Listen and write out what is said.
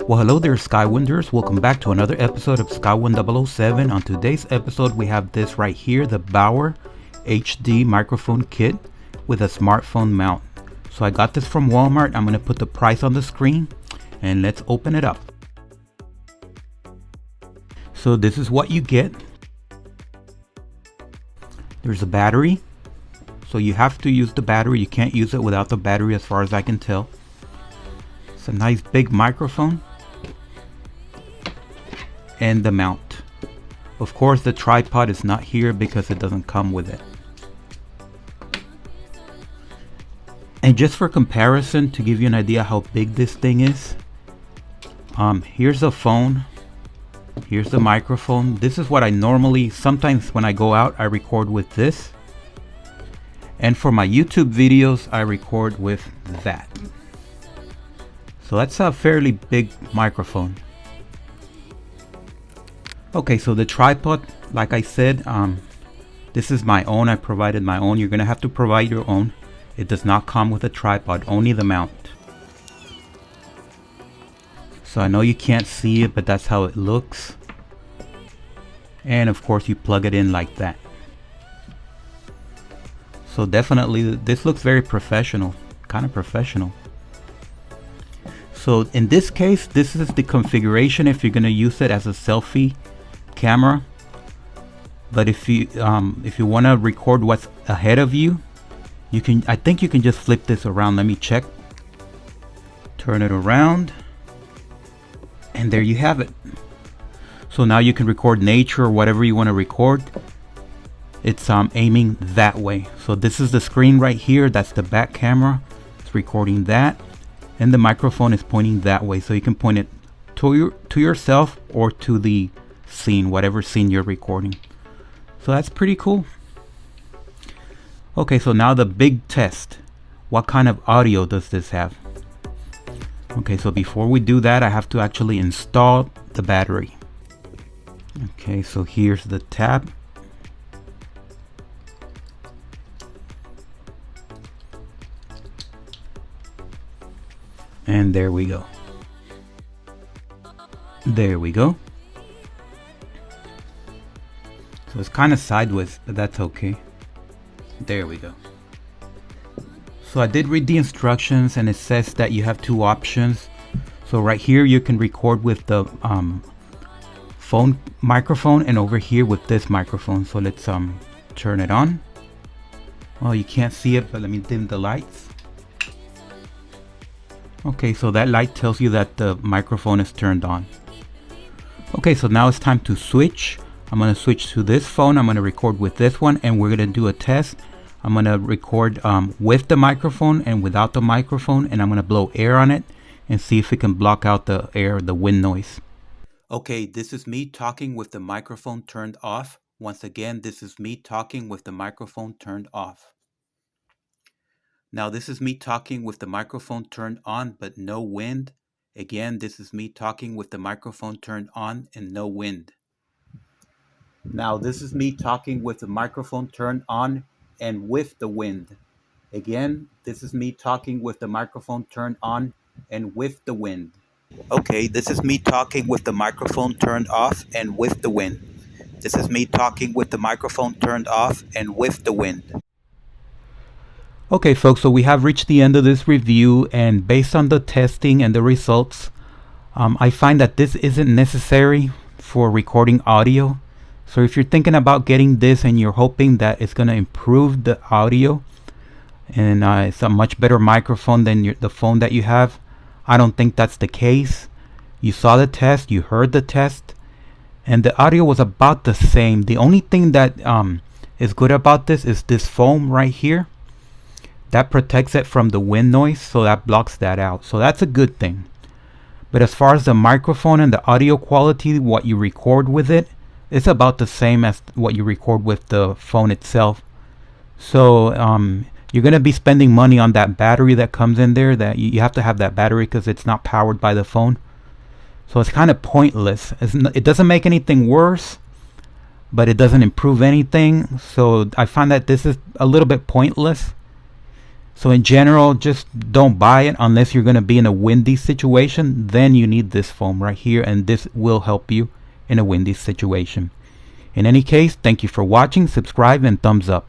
Well, hello there, Skywinders. Welcome back to another episode of Skywind007. On today's episode, we have this right here, the Bauer HD microphone kit with a smartphone mount. So I got this from Walmart. I'm going to put the price on the screen and let's open it up. So this is what you get. There's a battery. So you have to use the battery. You can't use it without the battery as far as I can tell. It's a nice big microphone. And the mount. Of course, the tripod is not here because it doesn't come with it. And just for comparison, to give you an idea how big this thing is, here's a phone, here's the microphone. This is what I normally, sometimes when I go out, I record with this. And for my YouTube videos, I record with that. So that's a fairly big microphone. Okay, so the tripod, like I said, this is my own. I provided my own. You're gonna have to provide your own. It does not come with a tripod, only the mount. So I know you can't see it, but that's how it looks. And of course you plug it in like that. So definitely this looks very professional, kind of professional. So in this case, this is the configuration if you're gonna use it as a selfie camera. But if you want to record what's ahead of you, you can, I think you can just flip this around. Let me check. Turn it around, and there you have it. So now you can record nature or whatever you want to record. It's aiming that way. So this is the screen right here. That's the back camera. It's recording that, and the microphone is pointing that way. So you can point it to yourself or to the scene, whatever scene you're recording. So that's pretty cool. Okay, so now the big test. What kind of audio does this have? Okay, so before we do that, I have to actually install the battery. Okay, so here's the tab. And there we go. There we go. So it's kind of sideways, but that's okay. There we go. So I did read the instructions, and it says that you have two options. So right here you can record with the phone microphone, and over here with this microphone. So let's turn it on. Well, you can't see it, but let me dim the lights. Okay, so that light tells you that the microphone is turned on. Okay, so now it's time to switch. I'm going to switch to this phone. I'm going to record with this one, and we're going to do a test. I'm going to record with the microphone and without the microphone, and I'm going to blow air on it and see if it can block out the air, the wind noise. Okay, this is me talking with the microphone turned off. Once again, this is me talking with the microphone turned off. Now this is me talking with the microphone turned on but no wind. Again, this is me talking with the microphone turned on and no wind. Now this is me talking with the microphone turned on and with the wind. Again, this is me talking with the microphone turned on and with the wind. Okay, this is me talking with the microphone turned off and with the wind. This is me talking with the microphone turned off and with the wind. Okay folks, so we have reached the end of this review, and based on the testing and the results, I find that this isn't necessary for recording audio. So if you're thinking about getting this and you're hoping that it's going to improve the audio and it's a much better microphone than the phone that you have, I don't think that's the case. You saw the test, you heard the test, and the audio was about the same. The only thing that is good about this is this foam right here. That protects it from the wind noise, so that blocks that out. So that's a good thing. But as far as the microphone and the audio quality, what you record with it, it's about the same as what you record with the phone itself. So you're going to be spending money on that battery that comes in there. That you have to have that battery because it's not powered by the phone. So it's kind of pointless. It doesn't make anything worse, but it doesn't improve anything. So I find that this is a little bit pointless. So in general, just don't buy it unless you're going to be in a windy situation. Then you need this foam right here, and this will help you in a windy situation. In any case, thank you for watching, subscribe, and thumbs up.